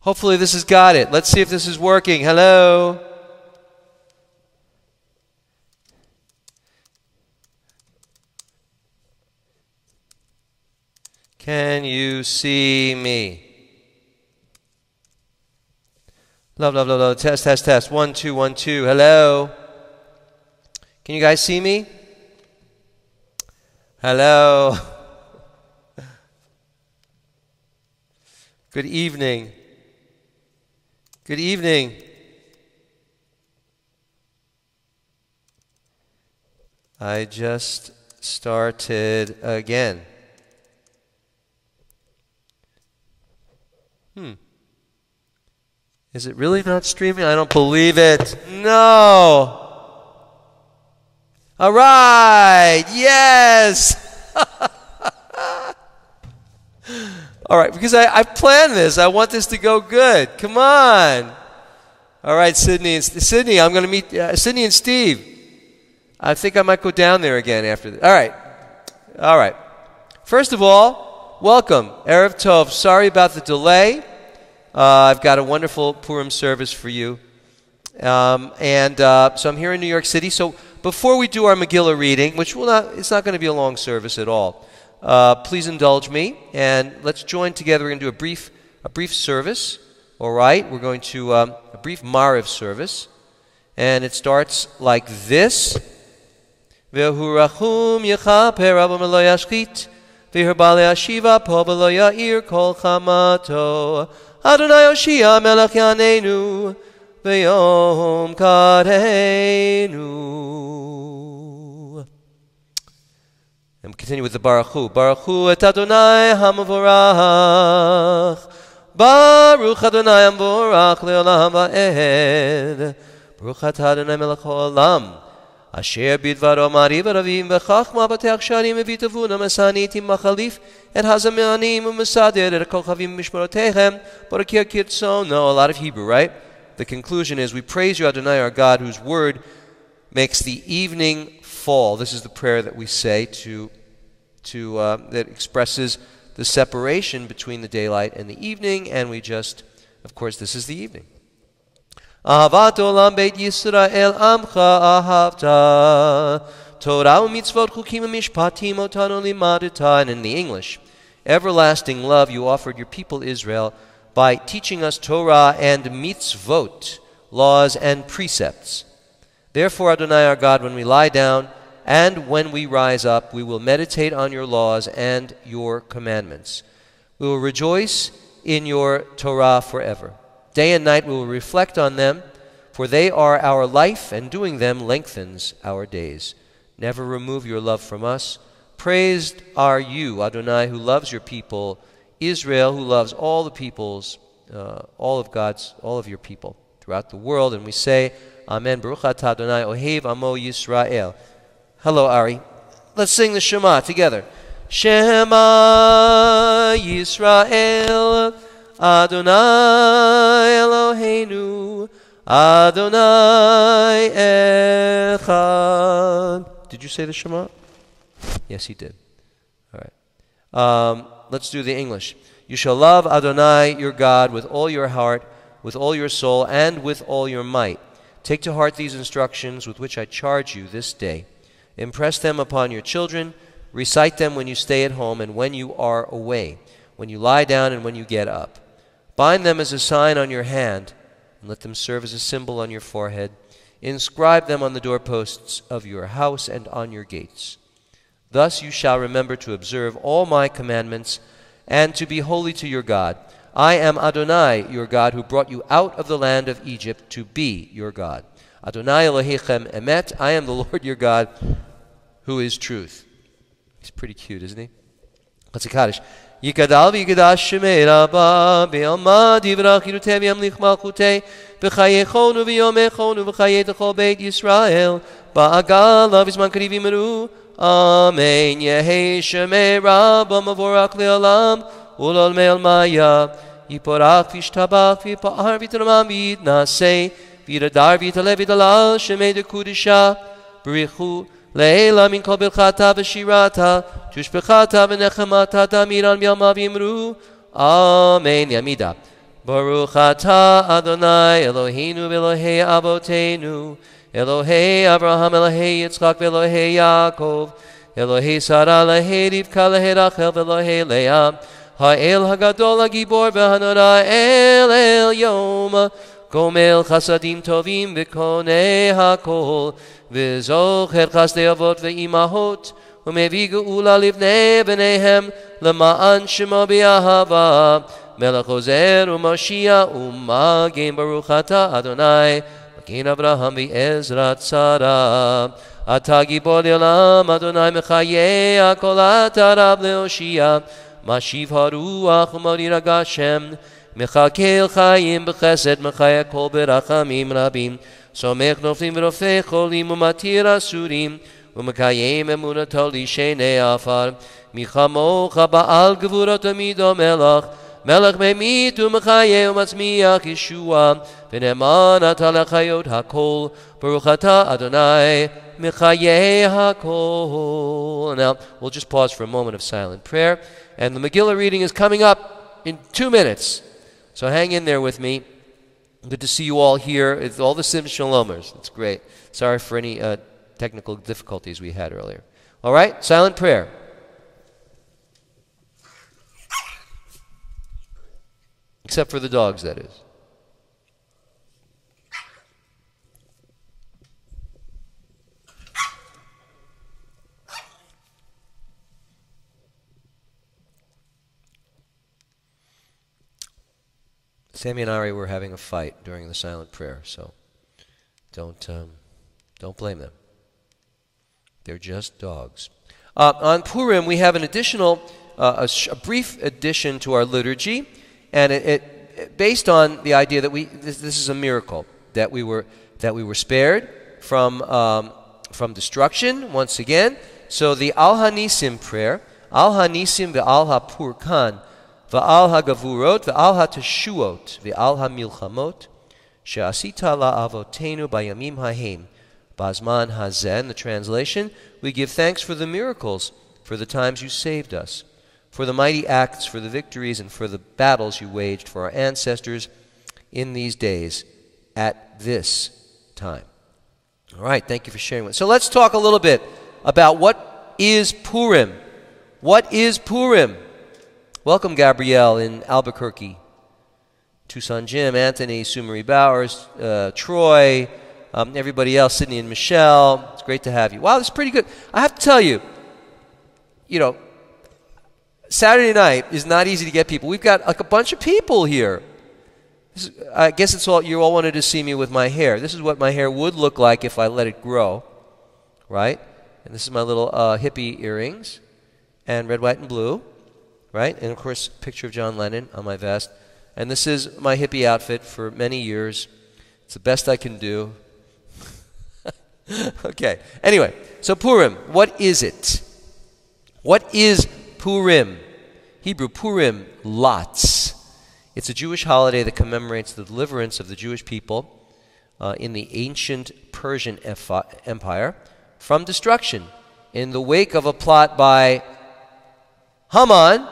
Hopefully this has got it. Let's see if this is working. Hello? Can you see me? Love, love, love, love. Test, test, test. 1, 2, 1, 2. Hello? Can you guys see me? Hello? Good evening. Good evening. I just started again. Is it really not streaming? I don't believe it. No. All right. Yes. All right, because I planned this. I want this to go good. Come on. All right, Sydney. Sydney, I'm going to meet Sydney and Steve. I think I might go down there again after this. All right. All right. First of all, welcome. Erev Tov. Sorry about the delay. I've got a wonderful Purim service for you. So I'm here in New York City. So before we do our Megillah reading, which it's not going to be a long service at all, please indulge me, and let's join together. We're going to do a brief service. All right? We're going to a brief Mariv service. And it starts like this. Ve'hu rachum yechaper rabam lo yashchit ve'her balei ashiva po v'lo ya'ir kol chamato Adonai Yoshia melech yanenu ve'yom kareinu. And we continue with the Baruch Hu. Baruch Hu et Adonai hamavorach. Baruch Adonai hamavorach le'olam va'ed. Baruch atah Adonai melech ha'olam. Asher bidvaro mariv aravim v'chachma b'teach sharim v'vitavuna masanitim machalif et hazamanim u'mesader et kol chavim mishmarotechem b'rakir kirtzono. A lot of Hebrew, right? The conclusion is, we praise you, Adonai, our God, whose word makes the evening fall. This is the prayer that we say that expresses the separation between the daylight and the evening, and we just, of course, this is the evening. Ahavat olam beit Yisrael amcha ahavta Torah u'mitzvot chukim u'mishpatim otanu limadita. And in the English, everlasting love you offered your people Israel by teaching us Torah and mitzvot, laws and precepts. Therefore, Adonai our God, when we lie down and when we rise up, we will meditate on your laws and your commandments. We will rejoice in your Torah forever. Day and night we will reflect on them, for they are our life, and doing them lengthens our days. Never remove your love from us. Praised are you, Adonai, who loves your people, Israel, who loves all the peoples, all of your people throughout the world. And we say, Amen. Baruch atah Adonai ohev amo Yisrael. Hello, Ari. Let's sing the Shema together. Shema Yisrael, Adonai Eloheinu, Adonai Echad. Did you say the Shema? Yes, he did. All right. Let's do the English. You shall love Adonai your God with all your heart, with all your soul, and with all your might. Take to heart these instructions with which I charge you this day. Impress them upon your children. Recite them when you stay at home and when you are away, when you lie down and when you get up. Bind them as a sign on your hand, and let them serve as a symbol on your forehead. Inscribe them on the doorposts of your house and on your gates. Thus you shall remember to observe all my commandments and to be holy to your God. I am Adonai, your God, who brought you out of the land of Egypt to be your God. Adonai Elohechem emet. I am the Lord your God, who is truth. He's pretty cute, isn't he? Let's see Kaddish. Yikadal v'yikadash shemei rabba be'alma divrach yiruteh v'yamlich malchuteh v'chayechonu v'yomechonu v'chayet l'chol beit Yisrael ba'agal v'zman karivim meru. Amen. Yehi shemei rabba mavorach le'olam ulol me'al maya yiporach v'ishtabach v'yipar v'yitramam v'yitnaseh v'yidadar v'yitaleh v'yidalal shemei dekudisha b'richu Leila min kol bilchata v'shirata tushbechata v'nechemata damiran b'yalma v'yimru. Amen. Yamida. Baruch atah Adonai Eloheinu v'Elohei Avoteinu Elohei Abraham Elohei Yitzchak v'Elohei Yaakov Elohei Sarah Elohei Rivka Elohei Rachel v'Elohei Leah Ha'el Hagadol Hagibor v'Hanora El Yom Gomel Chasadim Tovim v'Konei HaKol v'Zocher Chasdei Avot v'Imahot U'Mevi Geula Livnei B'neihem L'ma'an Shemo B'Yahava Melech Ozer U'Mashiach U'Magen Baruch Atah Adonai Magen Avraham v'Ezrat Sarah Atah Gibor Le'olam Adonai Mechayei HaKol Atah Rab Le'Oshia Mashiv Haruach U'Marir HaGashem Mechakel Chayim B'Chesed Mechaya Kol B'Rachamim Rabim Somech Noflim V'Rofei Cholim U'Matir Asurim U'Mekayim Emunato L'Shenei Afar Michamocha Ba'al Gevurot Amido Melech Melech Memit U'Mechaye U'Matzmiach Yeshua V'Neman Atah L'Chayot HaKol Baruch Atah Adonai Mechaye HaKol. Now, we'll just pause for a moment of silent prayer. And the Megillah reading is coming up in 2 minutes. So hang in there with me. Good to see you all here. It's all the Sim Shalomers. It's great. Sorry for any technical difficulties we had earlier. All right? Silent prayer. Except for the dogs, that is. Sammy and Ari were having a fight during the silent prayer, so don't blame them. They're just dogs. On Purim, we have an additional, a brief addition to our liturgy, and it based on the idea that this is a miracle that we were spared from destruction once again. So the Al Hanisim prayer, Al Hanisim ve'Al HaPurkan. V'al ha'gavurot, v'al ha'teshuot, v'al ha'milchamot, she'asita la'avotenu bayamim ha'hem, bazman hazeh. In the translation, we give thanks for the miracles, for the times you saved us, for the mighty acts, for the victories, and for the battles you waged for our ancestors in these days, at this time. All right, thank you for sharing with us. So let's talk a little bit about what is Purim. What is Purim? Welcome, Gabrielle in Albuquerque, Tucson Jim, Anthony, Sumari Bowers, Troy, everybody else, Sydney and Michelle. It's great to have you. Wow, this is pretty good. I have to tell you, Saturday night is not easy to get people. We've got like a bunch of people here. I guess it's all you all wanted to see me with my hair. This is what my hair would look like if I let it grow, right? And this is my little hippie earrings, and red, white, and blue. Right? And, of course, a picture of John Lennon on my vest. And this is my hippie outfit for many years. It's the best I can do. Okay. Anyway, so Purim, what is it? What is Purim? Hebrew, Purim, lots. It's a Jewish holiday that commemorates the deliverance of the Jewish people in the ancient Persian Empire from destruction in the wake of a plot by Haman.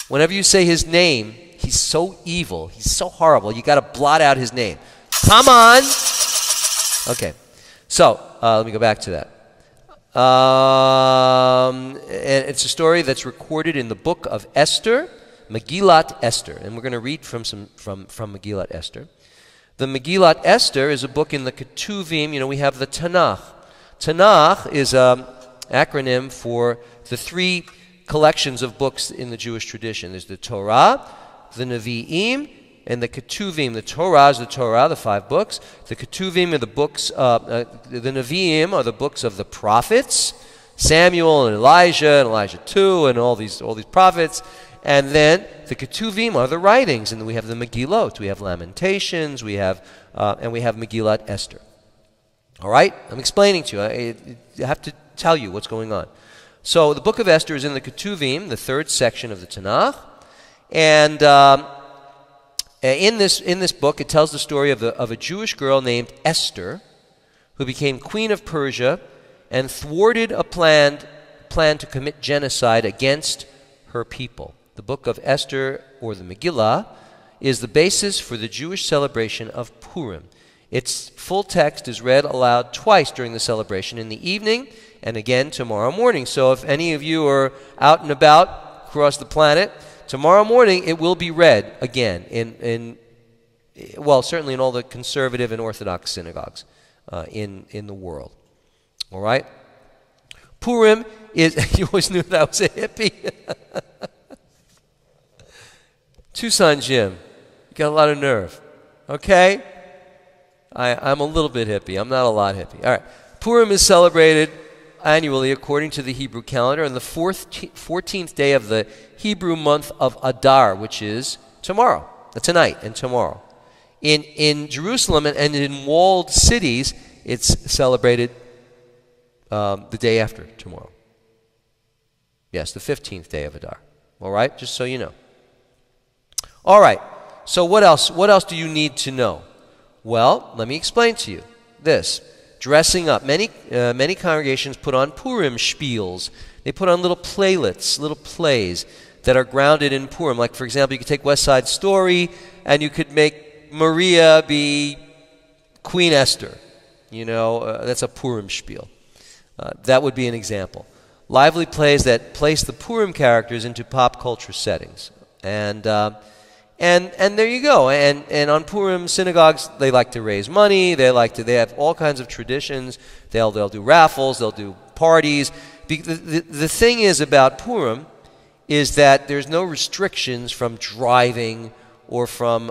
Whenever you say his name, he's so evil, he's so horrible, you got to blot out his name. Haman. Okay, so let me go back to that. And it's a story that's recorded in the book of Esther, Megillat Esther, and we're going to read from Megillat Esther. The Megillat Esther is a book in the Ketuvim. We have the Tanakh. Tanakh is an acronym for the 3 collections of books in the Jewish tradition. There's the Torah, the Nevi'im, and the Ketuvim. The Torah is the Torah, the 5 books. The Ketuvim are the books, the Nevi'im are the books of the prophets, Samuel and Elijah 2, and all these prophets. And then the Ketuvim are the writings, and then we have the Megillot. We have Lamentations, and we have Megillat Esther. All right? I'm explaining to you. I have to tell you what's going on. So the book of Esther is in the Ketuvim, the 3rd section of the Tanakh. And in this book, it tells the story of a Jewish girl named Esther who became queen of Persia and thwarted a planned planned to commit genocide against her people. The book of Esther, or the Megillah, is the basis for the Jewish celebration of Purim. Its full text is read aloud twice during the celebration, in the evening and again tomorrow morning. So if any of you are out and about across the planet, tomorrow morning it will be read again well, certainly in all the conservative and Orthodox synagogues in the world. All right? Purim is, you always knew that I was a hippie. Tucson Jim, you got a lot of nerve. Okay? I'm a little bit hippie. I'm not a lot hippie. All right. Purim is celebrated annually according to the Hebrew calendar on the 14th day of the Hebrew month of Adar, which is tomorrow, tonight and tomorrow. In Jerusalem and in walled cities, it's celebrated the day after tomorrow. Yes, the 15th day of Adar. All right, just so you know. All right, so what else? What else do you need to know? Well, let me explain to you this. Dressing up. Many congregations put on Purim spiels. They put on little playlets, little plays that are grounded in Purim. Like, for example, you could take West Side Story and you could make Maria be Queen Esther. You know, that's a Purim spiel. That would be an example. Lively plays that place the Purim characters into pop culture settings. And there you go. And on Purim, synagogues, they like to raise money. They have all kinds of traditions. They'll do raffles. They'll do parties. The thing is about Purim is that there's no restrictions from driving or from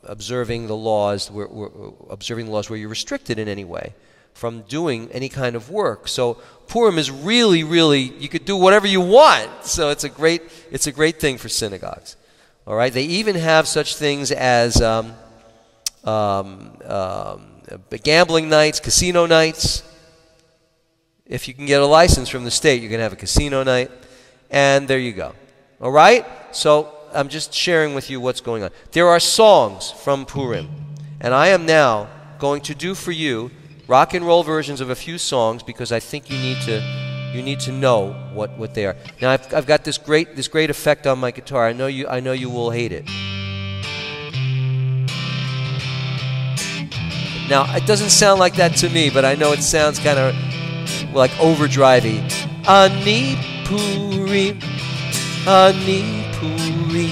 observing the laws where you're restricted in any way from doing any kind of work. So Purim is really, you could do whatever you want. So it's a great thing for synagogues. All right, they even have such things as gambling nights, casino nights. If you can get a license from the state, you can have a casino night. And there you go. All right? So I'm just sharing with you what's going on. There are songs from Purim. And I am now going to do for you rock and roll versions of a few songs because I think you need to know what they are. Now I've got this great effect on my guitar. I know you will hate it. Now it doesn't sound like that to me, but I know it sounds kind of like overdrivey. Ani Purim, Ani Purim.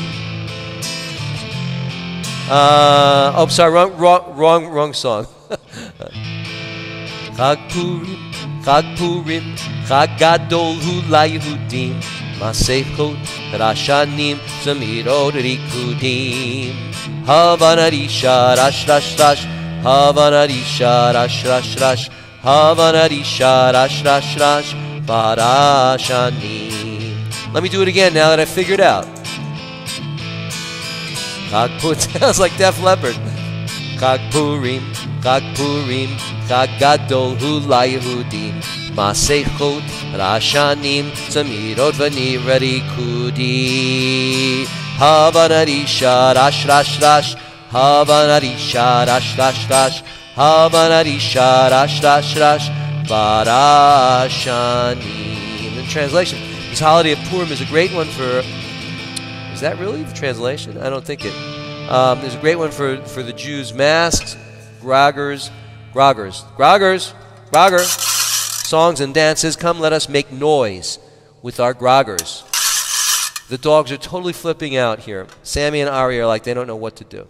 Oh, sorry, wrong song. Chag Purim, Chag Gadol hu laYehudim, Masechot Rashanim, Zamirot Rikudim, Havana Risha Rash Rash Rash, Havana Risha Rash Rash Rash, Havana Risha Rash Rash Rash, Varashanim. Let me do it again now that I figured out. Chag Purim sounds like Def Leppard. Chag Purim, Chag Gadol hu laYehudim, Masechot Rashanim, Zamirot v'nira rikudi, Havana Risha Rash Rash Rash, Havana Risha Rash Rash Rash, Havana Risha Rash Rash Rash, Varashanim. In translation, this holiday of Purim is a great one for... Is that really the translation? I don't think it. There's a great one for the Jews. Masks, groggers, songs and dances. Come, let us make noise with our groggers. The dogs are totally flipping out here. Sammy and Ari are like, they don't know what to do.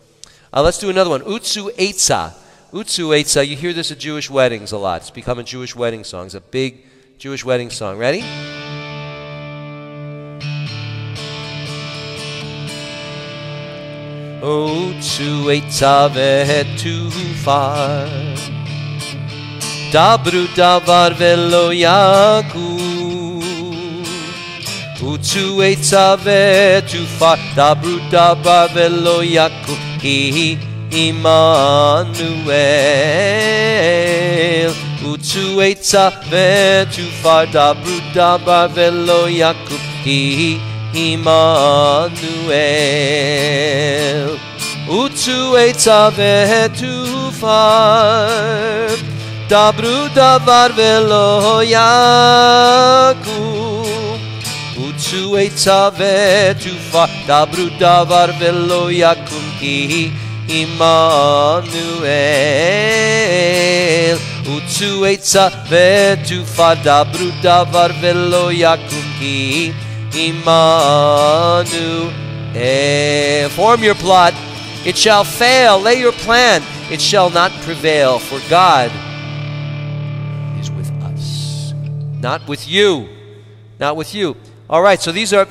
Let's do another one. Utsu Eitza. Utsu Eitza, you hear this at Jewish weddings a lot. It's become a Jewish wedding song. It's a big Jewish wedding song. Ready? Utsu Eitza ve'etufar, Dabru davar velo yaku. Utsu Eitza ve'etufar, Dabru davar velo yaku. Hi Immanuel. Utsu Eitza ve'etufar, Dabru davar velo yaku. Hi Immanuel. Utsu Eitza ve'etufar, Dabru davar velo yakum. Utsu etza vetufa. Dabru davar velo yakum ki Immanuel. Utsu etza vetufa. Dabru davar velo yakum ki Immanuel. Form your plot. It shall fail. Lay your plan. It shall not prevail. For God is with us. Not with you. Not with you. All right, so these are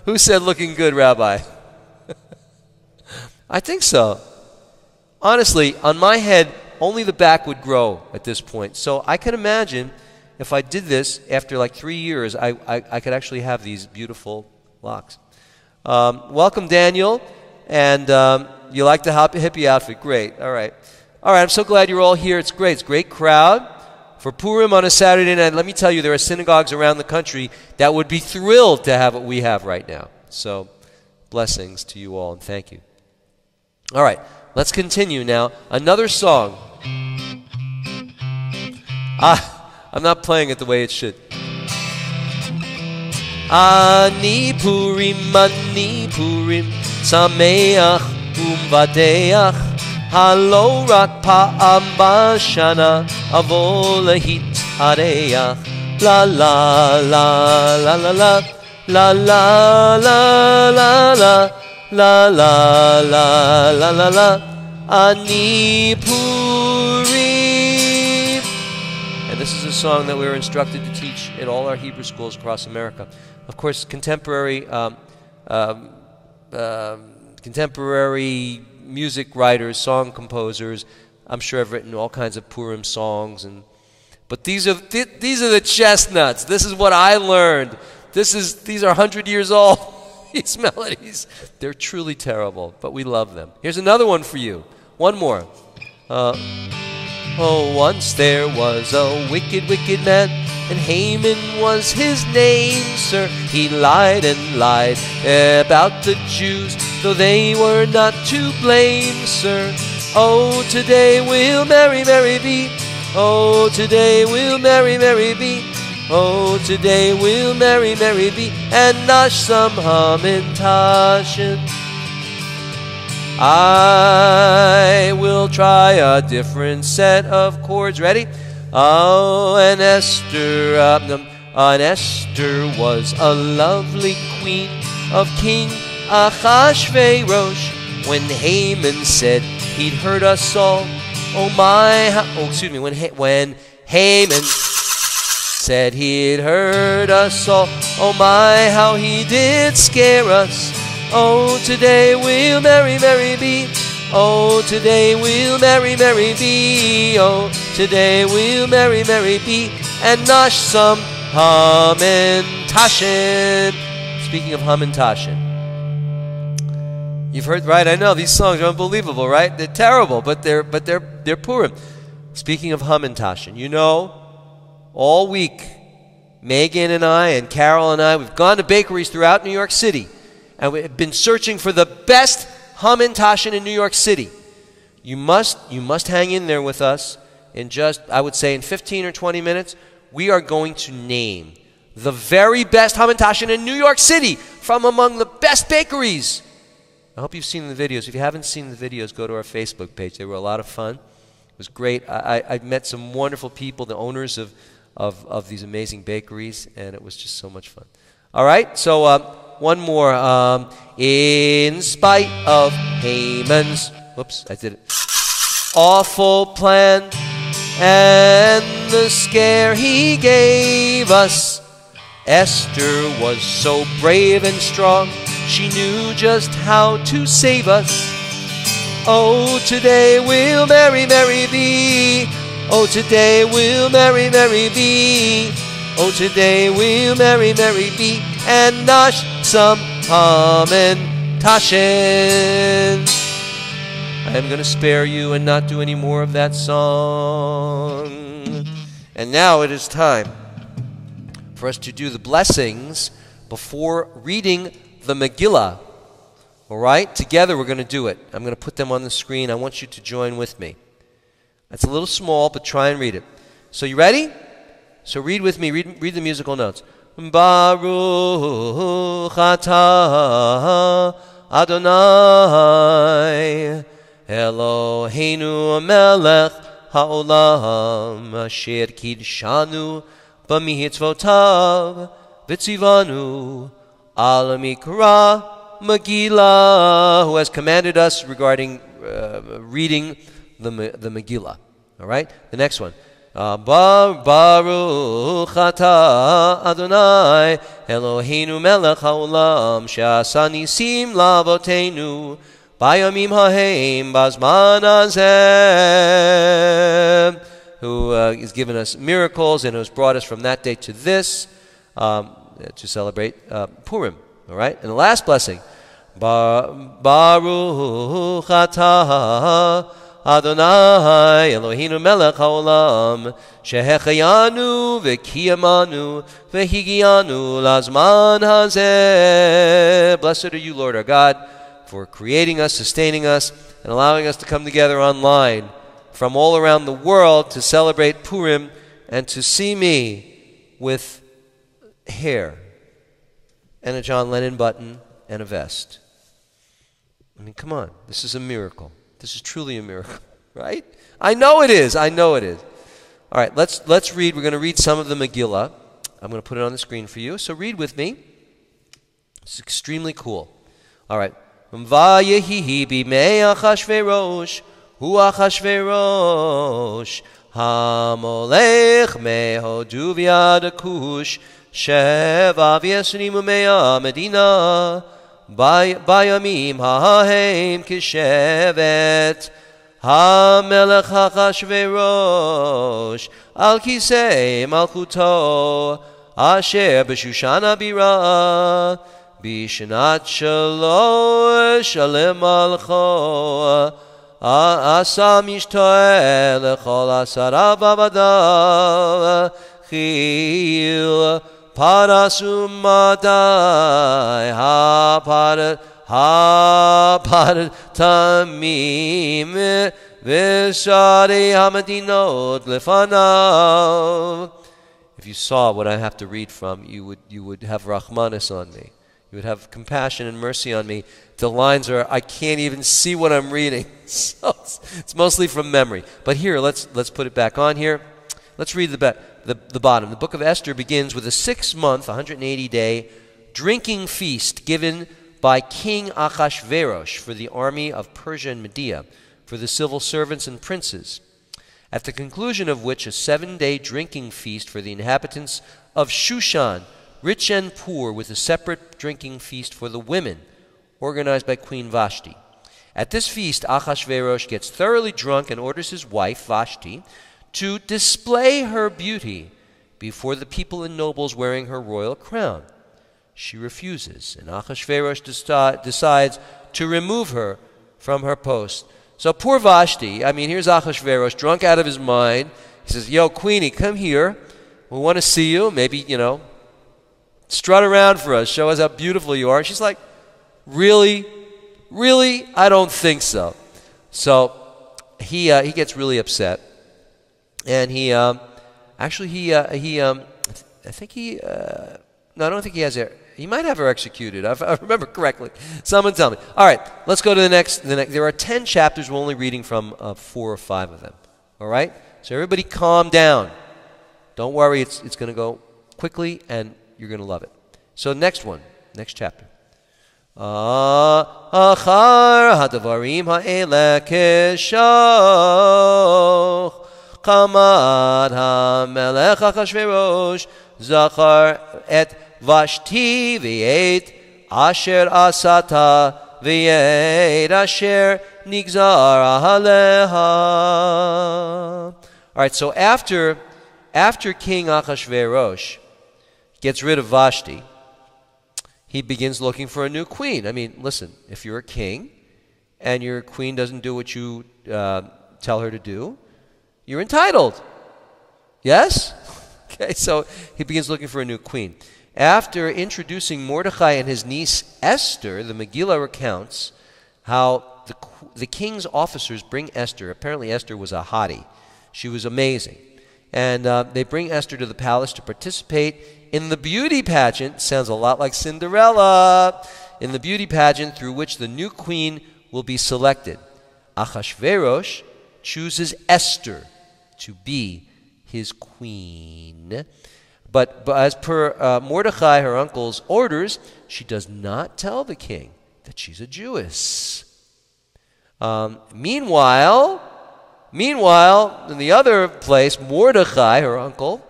who said looking good, Rabbi? I think so. Honestly, on my head, only the back would grow at this point. So I can imagine if I did this after like 3 years, I could actually have these beautiful locks. Welcome, Daniel. And you like the hippie outfit. Great. All right. All right, I'm so glad you're all here. It's great. It's a great crowd. For Purim on a Saturday night, let me tell you, there are synagogues around the country that would be thrilled to have what we have right now. So, blessings to you all, and thank you. All right, let's continue now. Another song. I'm not playing it the way it should. Ani Purim, Sameach Umvadeach, Halo rak pa'am bashana, Avo lehithareach. La la la la la la, la la la la la, la la la la la la, Ani Purim. And this is a song that we were instructed to teach in all our Hebrew schools across America. Of course, contemporary music writers, song composers, I'm sure have written all kinds of Purim songs, but these are the chestnuts. This is what I learned. These are 100 years old. These melodies, they're truly terrible, but we love them. Here's another one for you. One more. Oh, once there was a wicked, wicked man, and Haman was his name, sir. He lied and lied about the Jews, though they were not to blame, sir. Oh, today we'll merry, merry be. Oh, today we'll merry, merry be. Oh, today we'll merry, merry be, and nosh some hamintashin. I will try a different set of chords. Ready? Oh, and Esther was a lovely queen of King Achashverosh. When Haman said he'd hurt us all, when Haman said he'd hurt us all, oh my, how he did scare us. Oh, today we'll merry, merry be. Oh, today we'll merry, merry be. Oh, today we'll merry, merry be, and nosh some hamintashin. Speaking of hamintashin, you've heard, right? I know these songs are unbelievable, right? They're terrible, but they're Purim. Speaking of hamintashin, you know, all week, Megan and I and Carol and I, we've gone to bakeries throughout New York City, and we've been searching for the best hamintashin in New York City. You must hang in there with us. In just, I would say, in 15 or 20 minutes, we are going to name the very best hamintashin in New York City from among the best bakeries. I hope you've seen the videos. If you haven't seen the videos, go to our Facebook page. They were a lot of fun. It was great. I met some wonderful people, the owners of these amazing bakeries, and it was just so much fun. All right, so one more. In spite of Haman's, whoops, I did it, awful plan and the scare he gave us, Esther was so brave and strong, she knew just how to save us. Oh, today we'll merry, merry be. Oh, today we'll merry, merry be. Oh, today we'll merry, merry be, and nosh some hamintashin. I am going to spare you and not do any more of that song. And now it is time for us to do the blessings before reading the Megillah. All right? Together we're going to do it. I'm going to put them on the screen. I want you to join with me. It's a little small, but try and read it. So you ready? So read with me. Read the musical notes. Baruch atah Adonai Eloheinu melech haolam asher kidshanu b'mitzvotav v'tzivanu al mikra Megillah, who has commanded us regarding reading the Megillah. All right? The next one. Baruch atah Adonai Eloheinu melech haolam she'asa nisim la'avoteinu bayamim hahem bazman hazeh, who has given us miracles and has brought us from that day to this to celebrate Purim. All right? And the last blessing. Baruch atah Adonai Eloheinu melech haolam shehechayanu v'kiyamanu v'higianu lazman hazeh. Blessed are you, Lord our God, for creating us, sustaining us, and allowing us to come together online from all around the world to celebrate Purim and to see me with hair and a John Lennon button and a vest. I mean, come on. This is a miracle. This is truly a miracle, right? I know it is. I know it is. All right, let's read. We're going to read some of the Megillah. I'm going to put it on the screen for you. So read with me. It's extremely cool. All right. Vayehi bimei Achashverosh hu Achashverosh hamolech mehodu v'yad Kush sheva v'yesrim u'mea medina bayamim hahem kishevet hamelech Achashverosh al kisei malchuto asher b'shushana bira Bishnat shalosh shalem alcho asa mishtoel lechol asara babadav chil parasumadai ha-parat tamim v'shari hamadinot lefanav. If you saw what I have to read from, you would have Rahmanis on me. You would have compassion and mercy on me. The lines are, I can't even see what I'm reading. So it's mostly from memory. But here, let's put it back on here. Let's read the bottom. The book of Esther begins with a 6-month, 180-day drinking feast given by King Achashverosh for the army of Persia and Media, for the civil servants and princes, at the conclusion of which a 7-day drinking feast for the inhabitants of Shushan, rich and poor, with a separate drinking feast for the women, organized by Queen Vashti. At this feast, Achashverosh gets thoroughly drunk and orders his wife, Vashti, to display her beauty before the people and nobles wearing her royal crown. She refuses, and Achashverosh decides to remove her from her post. So poor Vashti, here's Achashverosh, drunk out of his mind. He says, yo, Queenie, come here. We want to see you. Maybe, strut around for us. Show us how beautiful you are. And she's like, really? Really? I don't think so. So he gets really upset. And I don't think he has her. He might have her executed. If I remember correctly. Someone tell me. All right, let's go to the next. There are 10 chapters. We're only reading from 4 or 5 of them. All right? So everybody calm down. Don't worry. It's going to go quickly, and you're going to love it. So next chapter. Achar hadavarim ha'ele kishoch Chamad ha'melech Achashverosh zachar et Vashti v'yet asher asata v'yet asher nigzar aleha. All right, so after King Achashverosh gets rid of Vashti, he begins looking for a new queen. Listen, if you're a king and your queen doesn't do what you tell her to do, you're entitled. Yes? Okay, so he begins looking for a new queen. After introducing Mordechai and his niece Esther, the Megillah recounts how the king's officers bring Esther. Apparently Esther was a hottie. She was amazing. And they bring Esther to the palace to participate in the beauty pageant. Sounds a lot like Cinderella. In the beauty pageant through which the new queen will be selected. Achashverosh chooses Esther to be his queen. But as per Mordecai, her uncle's orders, she does not tell the king that she's a Jewess. Meanwhile, in the other place, Mordecai, her uncle,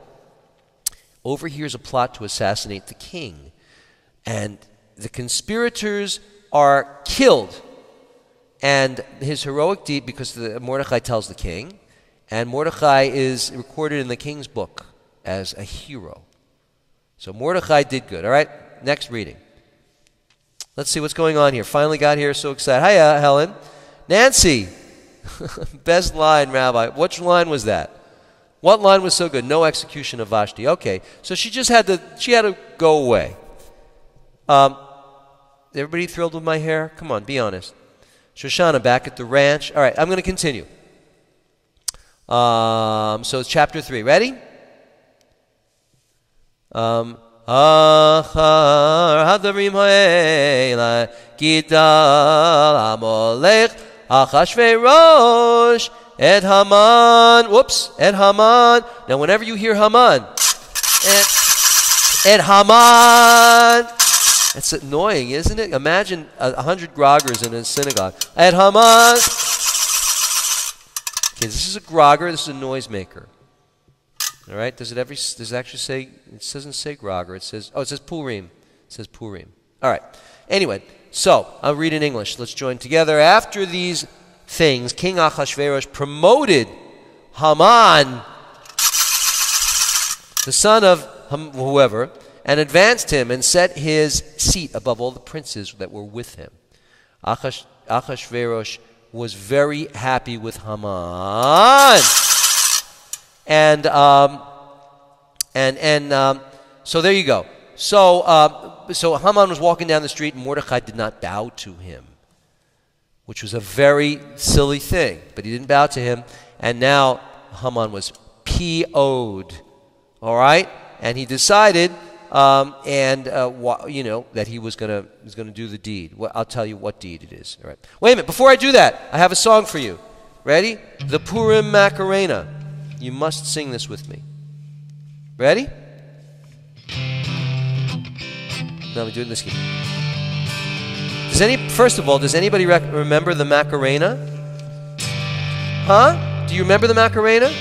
overhears a plot to assassinate the king. And the conspirators are killed. And his heroic deed, because Mordecai tells the king, and Mordecai is recorded in the king's book as a hero. So Mordecai did good. All right, next reading. Let's see what's going on here. Finally got here, so excited. Hiya, Helen. Nancy. Best line, Rabbi. Which line was that? What line was so good? No execution of Vashti. Okay, so she had to go away. Everybody thrilled with my hair? Come on, be honest. Shoshana back at the ranch. All right, I'm going to continue. So it's chapter 3. Ready? Achar hadarim ha'ela gidal hamolech Achashverosh et Haman. Whoops, et Haman. Now whenever you hear Haman, et Haman, it's annoying, isn't it? Imagine 100 groggers in a synagogue. Et Haman. Okay, this is a grogger, this is a noisemaker. All right, does it actually say, it doesn't say grogger, it says Purim. It says Purim. All right, anyway, so I'll read in English. Let's join together. After these things, King Achashverosh promoted Haman, the son of whoever, and advanced him and set his seat above all the princes that were with him. Achashverosh was very happy with Haman. And so there you go. So Haman was walking down the street and Mordecai did not bow to him, which was a very silly thing. But he didn't bow to him, and now Haman was PO'd. All right, and he decided, that he was gonna do the deed. Well, I'll tell you what deed it is. All right. Wait a minute. Before I do that, I have a song for you. Ready? The Purim Macarena. You must sing this with me. Ready? No, I'm doing this key. First of all, does anybody remember the Macarena? Huh? Do you remember the Macarena?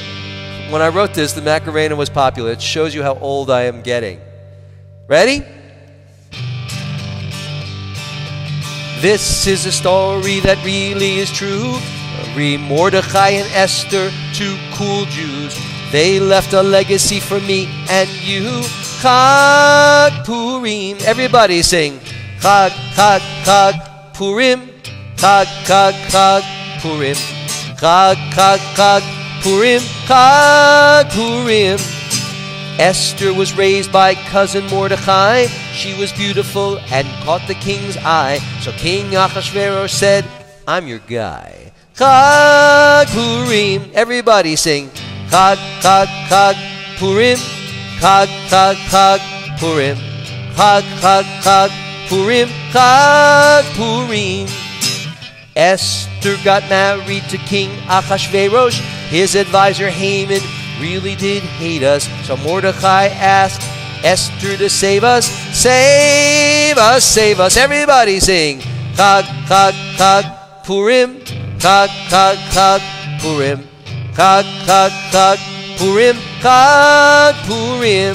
When I wrote this, the Macarena was popular. It shows you how old I am getting. Ready? This is a story that really is true. Mordecai and Esther, two cool Jews. They left a legacy for me and you. Chag Purim. Everybody sing. Chag, Chag, Chag Purim. Chag, Chag, Chag Purim. Chag, Chag, Chag Purim. Chag Purim. Esther was raised by cousin Mordecai. She was beautiful and caught the king's eye. So King Achashverosh said, I'm your guy. Chag Purim. Everybody sing. Chag, Chag, Chag Purim. Chag, Chag, Chag Purim. Chag, Chag, Chag Purim. Chag Purim. Esther got married to King Achashverosh. His advisor Haman really did hate us. So Mordecai asked Esther to save us. Save us, save us. Everybody sing. Chag, Chag, Chag Purim. Chag, Chag, Chag Purim. Chag, Chag, Chag Purim. Chag Purim.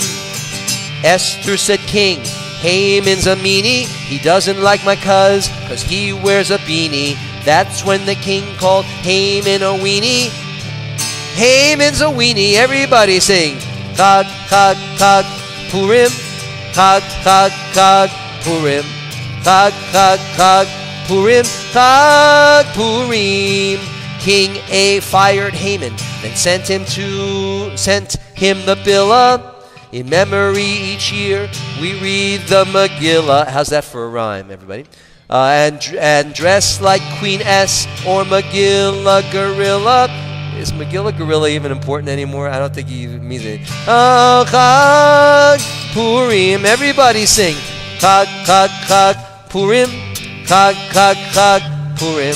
Esther said, King, Haman's a meanie. He doesn't like my cuz he wears a beanie. That's when the king called Haman a weenie. Haman's a weenie. Everybody sing. Chag, Chag, Chag Purim. Chag, Chag, Chag Purim. Chag, Chag, Chag Purim. Chag Purim. King A fired Haman, then sent him the Billah. In memory each year we read the Megillah. How's that for a rhyme, everybody? And dress like Queen S or Megillah Gorilla. Is Megillah Gorilla even important anymore? I don't think he even means it. Oh, Chag Purim. Everybody sing. Chag, Chag, Chag Purim. Chag, Chag, Chag Purim.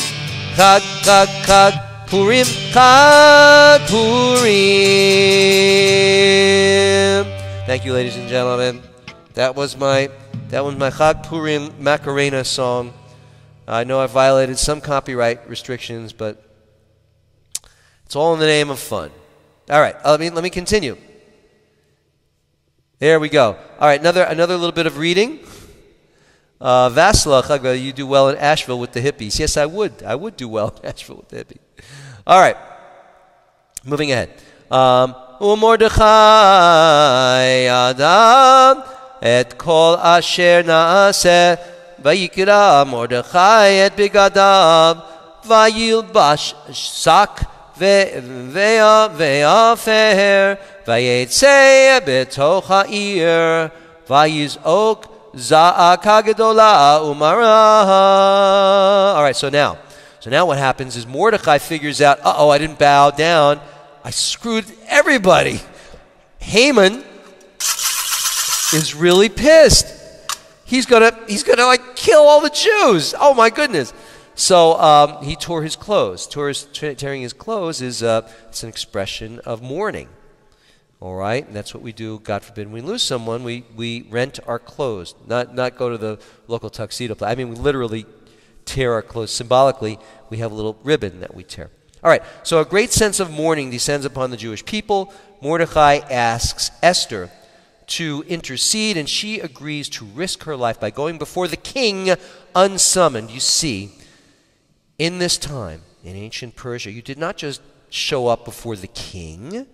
Chag, Chag, Chag Purim. Chag Purim. Thank you, ladies and gentlemen. That was my Chag Purim Macarena song. I know I violated some copyright restrictions, but it's all in the name of fun. All right, let me continue. There we go. All right, another little bit of reading. Vasla, you do well in Asheville with the hippies. Yes, I would. I would do well in Asheville with the hippies. All right, moving ahead. Umordechai Adam et kol asher naaseh vayikra Mordechai et bigadav vayilbash sak ve'afer vayetzeh betoch ha'ir vayizok za'aka gedola umara. All right, so now what happens is Mordechai figures out, I didn't bow down. I screwed everybody. Haman is really pissed. He's gonna like kill all the Jews. Oh my goodness! So he tore his clothes. Tearing his clothes is it's an expression of mourning. All right, and that's what we do. God forbid we lose someone, we rent our clothes, not go to the local tuxedo place. I mean, we literally tear our clothes. Symbolically, we have a little ribbon that we tear. All right, so a great sense of mourning descends upon the Jewish people. Mordechai asks Esther to intercede, and she agrees to risk her life by going before the king unsummoned. You see, in this time, in ancient Persia, you did not just show up before the king,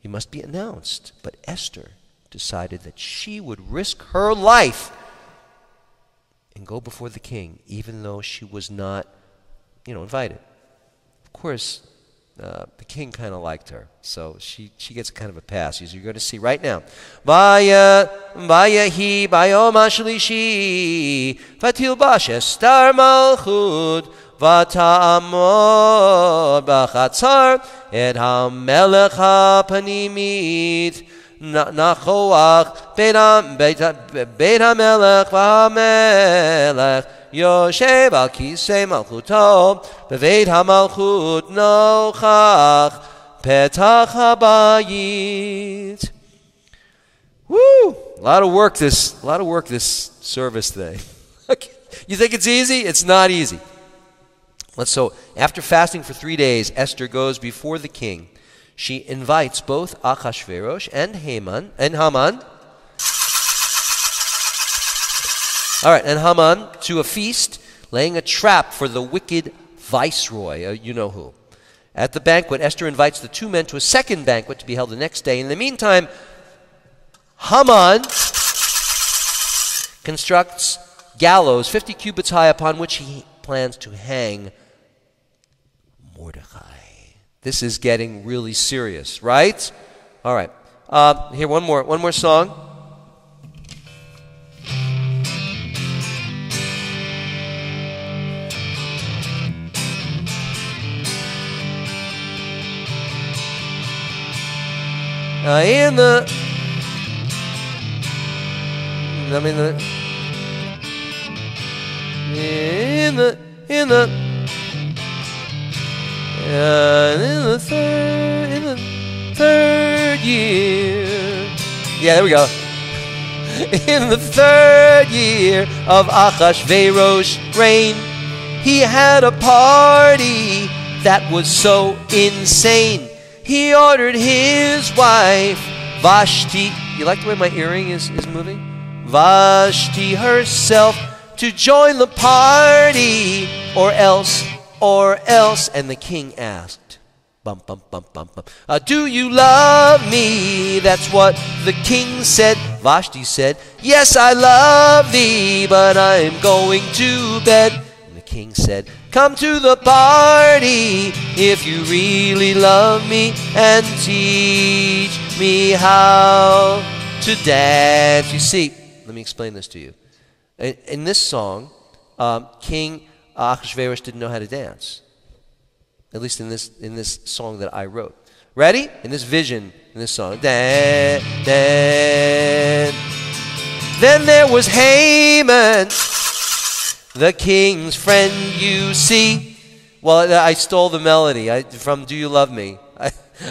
you must be announced. But Esther decided that she would risk her life and go before the king, even though she was not, invited. Of course, the king kind of liked her, so she gets kind of a pass. As you're going to see right now. Vaya hi bayom hashlishi vatilbash Esther malchut vata'amod b'chatzar et hamelech hapanimit nachoach beit hamelech v'hamelech Yoshev al kisei malchuto beveit hamalchut nochach petach habayit. Woo! A lot of work this service today. You think it's easy? It's not easy. So after fasting for 3 days, Esther goes before the king. She invites both Achashverosh and Haman. All right, and Haman to a feast, laying a trap for the wicked viceroy, you know who. At the banquet, Esther invites the two men to a second banquet to be held the next day. In the meantime, Haman constructs gallows 50 cubits high upon which he plans to hang Mordechai. This is getting really serious, right? All right. Here, one more song. In the third year. Yeah, there we go. In the third year of Achashverosh's reign, he had a party that was so insane. He ordered his wife, Vashti, you like the way my earring is moving? Vashti herself to join the party, or else, and the king asked, do you love me? That's what the king said. Vashti said, yes, I love thee, but I'm going to bed. And the king said, come to the party if you really love me, and teach me how to dance. You see, let me explain this to you. In this song, King Achashverosh didn't know how to dance. at least in this song that I wrote. Ready? In this vision, in this song. Dan, dan. Then there was Haman, the king's friend, you see. Well, I stole the melody from Do You Love Me?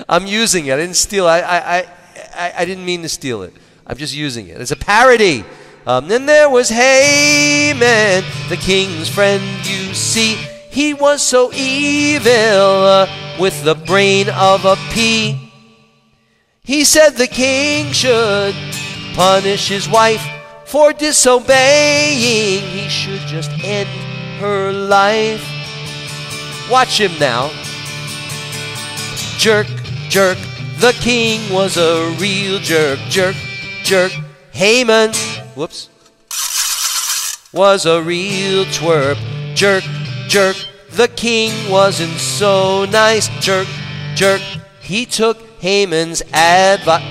I'm using it. I didn't steal it. I didn't mean to steal it. I'm just using it. It's a parody. Then there was Haman, the king's friend, you see. He was so evil, with the brain of a pea. He said the king should punish his wife for disobeying. He should just end her life. Watch him now. Jerk, jerk, the king was a real jerk. Jerk, jerk, Haman, whoops, was a real twerp. Jerk, jerk, the king wasn't so nice. Jerk, jerk, he took Haman's advice.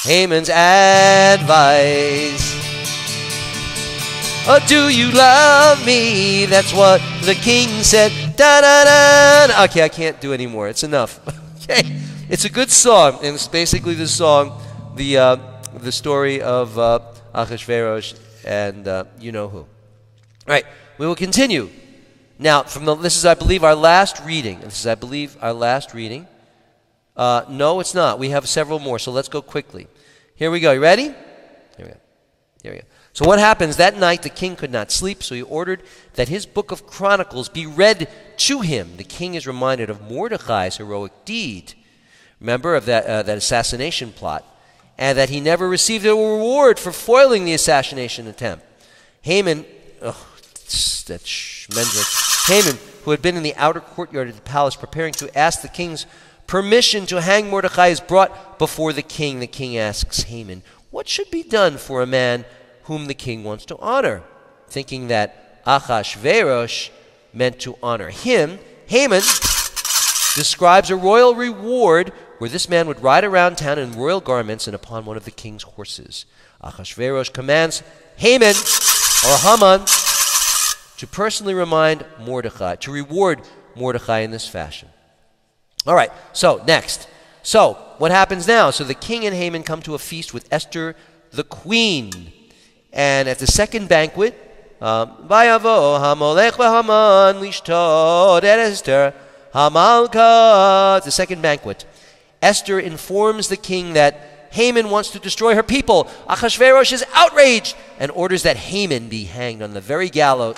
Haman's advice. Oh, do you love me? That's what the king said. Da-da-da. Okay, I can't do anymore. It's enough. Okay, it's a good song, and it's basically the song, the story of Achashverosh and you know who. All right, we will continue now. This is, I believe, our last reading. No, it's not. We have several more, so let's go quickly. Here we go. You ready? Here we go. So what happens? That night the king could not sleep, so he ordered that his book of Chronicles be read to him. The king is reminded of Mordecai's heroic deed. Remember, of that assassination plot, and that he never received a reward for foiling the assassination attempt. Haman, Haman, who had been in the outer courtyard of the palace preparing to ask the king's permission to hang Mordecai, is brought before the king. The king asks Haman, what should be done for a man whom the king wants to honor? Thinking that Achashverosh meant to honor him, Haman describes a royal reward where this man would ride around town in royal garments and upon one of the king's horses. Achashverosh commands Haman, or Haman, to personally reward Mordecai in this fashion. All right, so next. So, what happens now? So the king and Haman come to a feast with Esther the queen. And at the second banquet, Vayavo Hamolech v'Haman lishtod et Esther Hamalka. At the second banquet, Esther informs the king that Haman wants to destroy her people. Achashverosh is outraged and orders that Haman be hanged on the very gallows.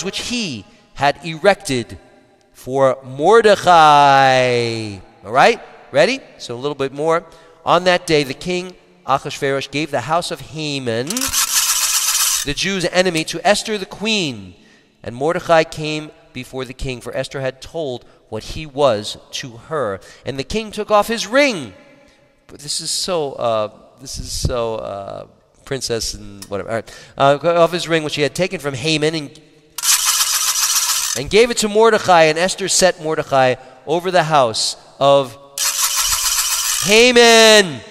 Which he had erected for Mordecai. All right, ready? So a little bit more. On that day, the king Achashverosh gave the house of Haman, the Jews' enemy, to Esther the queen. And Mordecai came before the king, for Esther had told what he was to her. And the king took off his ring. But this is so princess and whatever. All right. Off his ring, which he had taken from Haman, and gave it to Mordecai. And Esther set Mordecai over the house of Haman.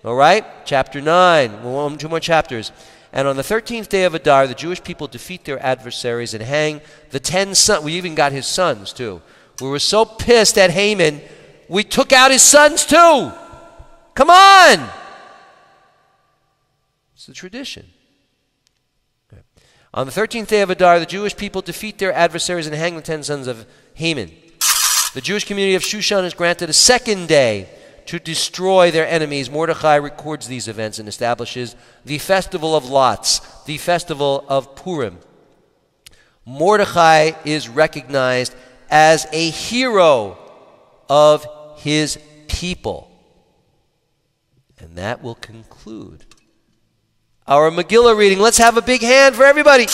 All right, chapter 9. Two more chapters. And on the 13th day of Adar, the Jewish people defeat their adversaries and hang the 10 sons. We even got his sons, too. We were so pissed at Haman, we took out his sons, too. Come on! It's the tradition. Okay. On the 13th day of Adar, the Jewish people defeat their adversaries and hang the 10 sons of Haman. The Jewish community of Shushan is granted a second day to destroy their enemies. Mordecai records these events and establishes the festival of lots, the festival of Purim. Mordecai is recognized as a hero of his people. And that will conclude our Megillah reading. Let's have a big hand for everybody.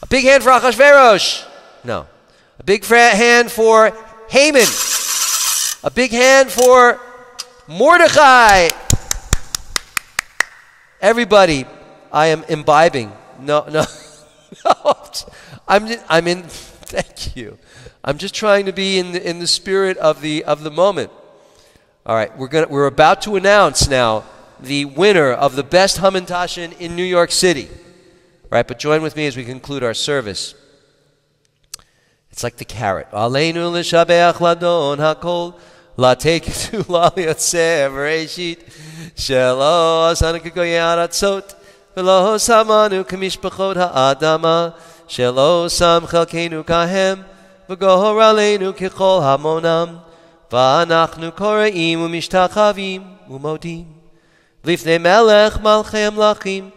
A big hand for Achashverosh. No. A big hand for Haman. A big hand for Mordecai. Everybody, I am imbibing. No. I'm in. Thank you. I'm just trying to be in the spirit of the moment. All right, we're about to announce now the winner of the best Hamantashen in New York City. Right, but join with me as we conclude our service. It's like the carrot. Aleinu l'shabeach ladon hakol lateketu la'liyatzeh v'reishit shelo asanu k'goyei aratzot v'lo samanu k'mishpachot ha'adama shelo sam chelkeinu kahem v'gohor aleinu k'chol hamonam v'anachnu kore'im u'mishtachavim u'modim lifnei melech malchei amlachim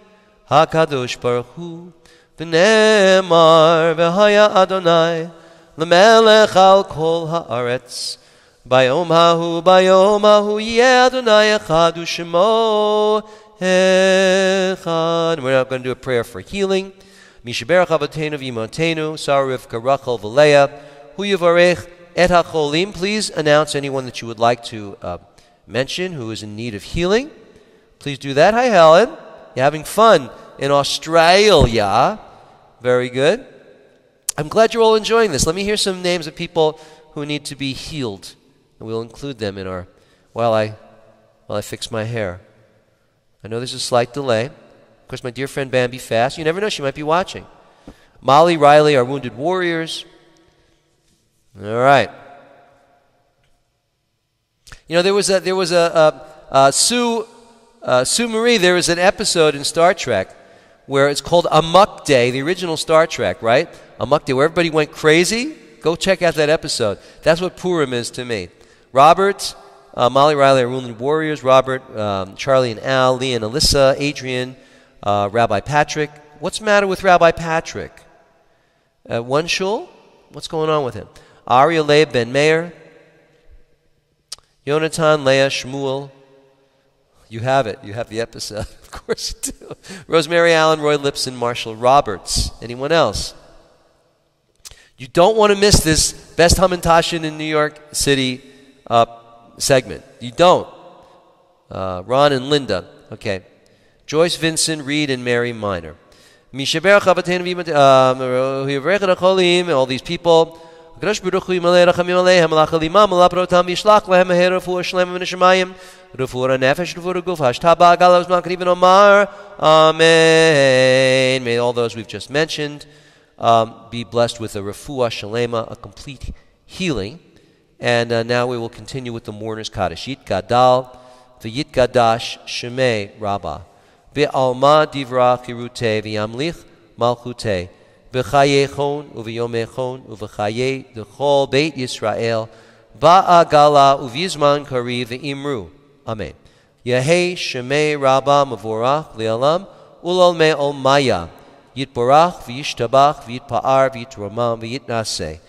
HaKadosh Baruch Hu v'nemar v'haya Adonai l'melech al kol haaretz bayom hahu yeh Adonai echad u'shemo echad. We're now going to do a prayer for healing. Mishaberach avotenu v'imotenu Sarah Rivka Rachel v'Leah hu yivarech et hacholim. Please announce anyone that you would like to mention who is in need of healing. Please do that. Hi Helen. You're having fun in Australia. Very good. I'm glad you're all enjoying this. Let me hear some names of people who need to be healed. And we'll include them in our, while I fix my hair. I know there's a slight delay. Of course, my dear friend Bambi Fast, you never know, she might be watching. Molly, Riley, our wounded warriors. All right. You know, there was a Sue Marie, there was an episode in Star Trek where it's called Amok Day, the original Star Trek, right? Amok Day, where everybody went crazy. Go check out that episode. That's what Purim is to me. Robert, Molly Riley, our wounded warriors. Robert, Charlie and Al, Lee and Alyssa, Adrian, Rabbi Patrick. What's the matter with Rabbi Patrick? One shul? What's going on with him? Aria Leib Ben Meir, Yonatan, Leah, Shmuel. You have it. You have the episode. Of course you do. Rosemary Allen, Roy Lipson, Marshall Roberts. Anyone else? You don't want to miss this Best Hamantashen in New York City segment. You don't. Ron and Linda. Okay. Joyce, Vincent, Reed, and Mary Minor. All these people. Amen. May all those we've just mentioned be blessed with a refuah shalema, a complete healing. And now we will continue with the mourner's kaddish. Yit gadal v'yit gadash shemei rabba v'alma divra chirute v'yamlich malchute v'chayechon uv'yomechon uv'chaye d'chol beit Yisrael va'agala uv'yizman kari v'imru. Amen. Yehei shemei rabba mavorach li'alam ulol me'ol maya yitborach v'yishtabach v'yitpa'ar v'yitromam v'yitnaseh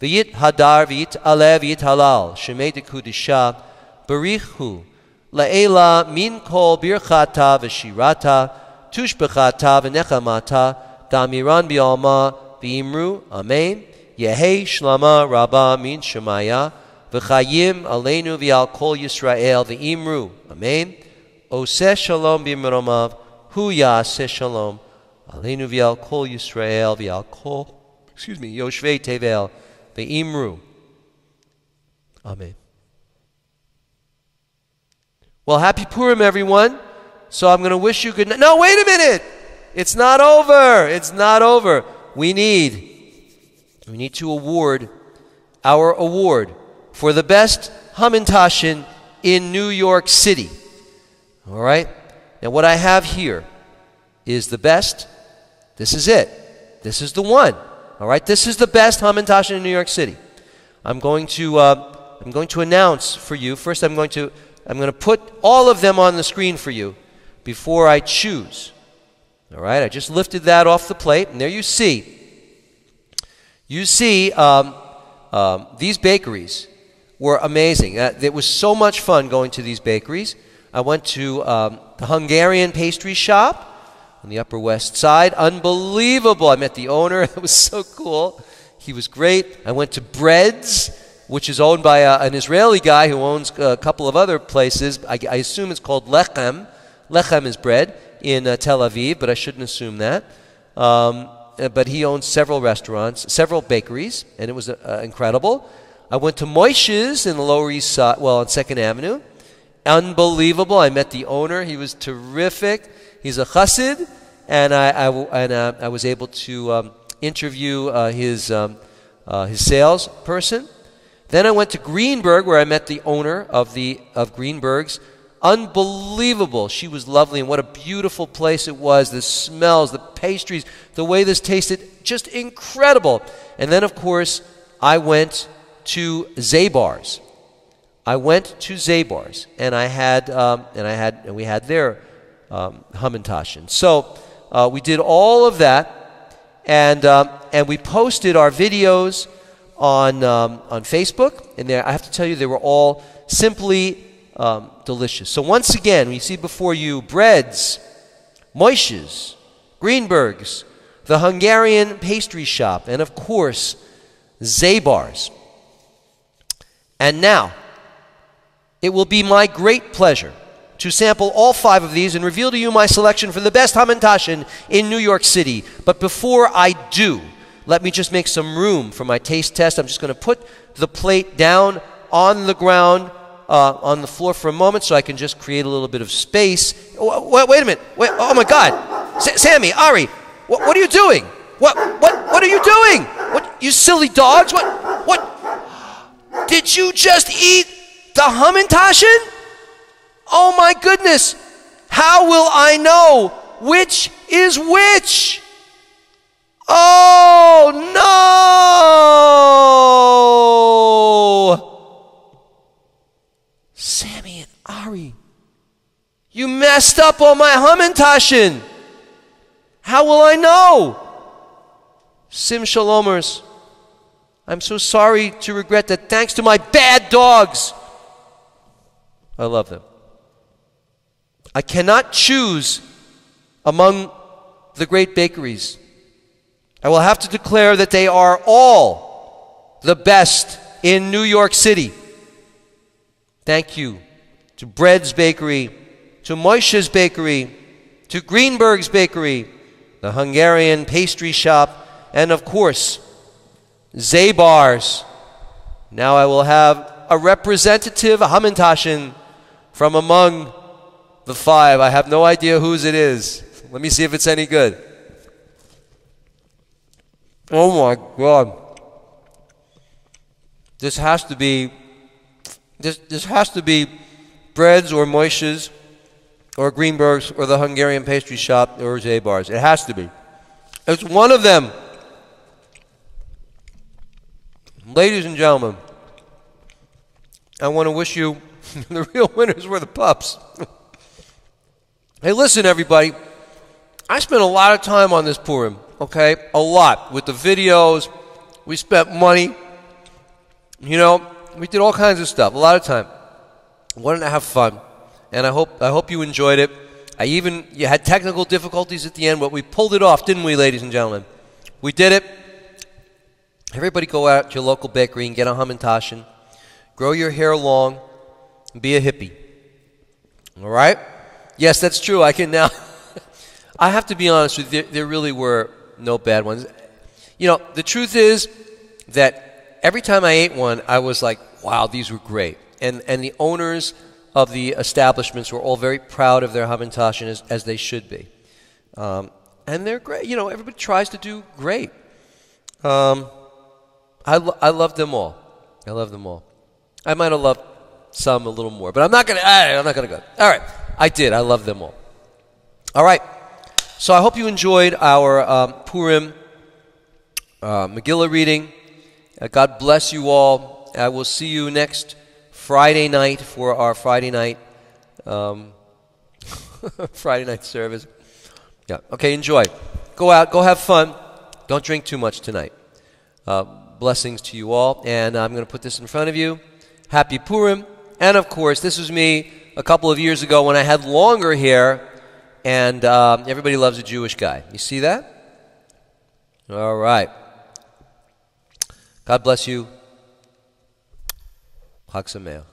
v'yit hadar v'yit alev v'yit halal shemei dekudisha barichu la'ela min kol birchata v'shirata tushbechata v'nechamata damiran bi'alma v'imru. Amen. Yehei shlama rabba min shemaya v'chayim aleinu v'al kol Yisrael v'imru. Amen. Oseh shalom b'miromav hu yaseh shalom aleinu v'al kol Yisrael v'al kol yoshvei tevel v'imru. Amen. Well, happy Purim, everyone. So I'm going to wish you good night. No, wait a minute. It's not over. It's not over. We need to award our award for the best Hamantashen in New York City. All right? Now, what I have here is the best. This is it. This is the one. All right? This is the best Hamantashen in New York City. I'm going to announce for you. First, I'm going to put all of them on the screen for you before I choose. All right? I just lifted that off the plate, and there you see. You see, these bakeries were amazing. It was so much fun going to these bakeries. I went to the Hungarian pastry shop on the Upper West Side. Unbelievable. I met the owner. It was so cool. He was great. I went to Breads, which is owned by an Israeli guy who owns a couple of other places. I assume it's called Lechem. Lechem is bread in Tel Aviv, but I shouldn't assume that. But he owns several restaurants, several bakeries, and it was incredible. I went to Moishe's in the Lower East Side, on 2nd Avenue. Unbelievable. I met the owner. He was terrific. He's a chassid, and I was able to interview his salesperson. Then I went to Greenberg, where I met the owner of Greenberg's. Unbelievable. She was lovely, and what a beautiful place it was. The smells, the pastries, the way this tasted, just incredible. And then, of course, I went to Zabar's. And we had their Hamantaschen. So we did all of that, and we posted our videos on Facebook. And I have to tell you, they were all simply delicious. So once again, we see before you breads, Moishes, Greenberg's, the Hungarian pastry shop, and of course, Zabar's. And now, it will be my great pleasure to sample all 5 of these and reveal to you my selection for the best Hamantaschen in New York City. But before I do, let me just make some room for my taste test. I'm just going to put the plate down on the ground, on the floor for a moment, so I can just create a little bit of space. Wait a minute. Oh my God. Sammy, Ari, what are you doing? What are you doing? What, you silly dogs? What? Did you just eat the Hamantaschen? Oh my goodness. How will I know which is which? Oh no! Sammy and Ari, you messed up on my Hamantaschen. How will I know? Sim Shalomers, I'm so sorry to regret that thanks to my bad dogs. I love them. I cannot choose among the great bakeries. I will have to declare that they are all the best in New York City. Thank you to Bread's Bakery, to Moishe's Bakery, to Greenberg's Bakery, the Hungarian pastry shop, and of course, Zabar's. Now I will have a representative Hamantaschen from among the 5. I have no idea whose it is. Let me see if it's any good. Oh my God. This has to be Bread's or Moishe's or Greenberg's or the Hungarian pastry shop or Zabar's. It has to be. It's one of them. Ladies and gentlemen, I want to wish you the real winners were the pups. Hey, listen, everybody. I spent a lot of time on this Purim, okay? A lot. With the videos, we spent money. You know, we did all kinds of stuff, a lot of time. Wanted to have fun, and I hope you enjoyed it. You had technical difficulties at the end, but we pulled it off, didn't we, ladies and gentlemen? We did it. Everybody go out to your local bakery and get a Hamantaschen. Grow your hair long and be a hippie. All right? Yes, that's true. I can now. I have to be honest with you, there really were no bad ones. You know, the truth is that every time I ate one, I was like, wow, these were great. And the owners of the establishments were all very proud of their Hamantaschen, as they should be. And they're great. You know, everybody tries to do great. I love them all. I love them all. I might have loved some a little more, but I'm not gonna go. All right, I did. I love them all. All right. So I hope you enjoyed our Purim Megillah reading. God bless you all. I will see you next Friday night for our Friday night Friday night service. Yeah. Okay. Enjoy. Go out. Go have fun. Don't drink too much tonight. Blessings to you all. And I'm going to put this in front of you. Happy Purim. And of course, this was me a couple of years ago when I had longer hair. And everybody loves a Jewish guy. You see that? All right. God bless you. Chag Sameach.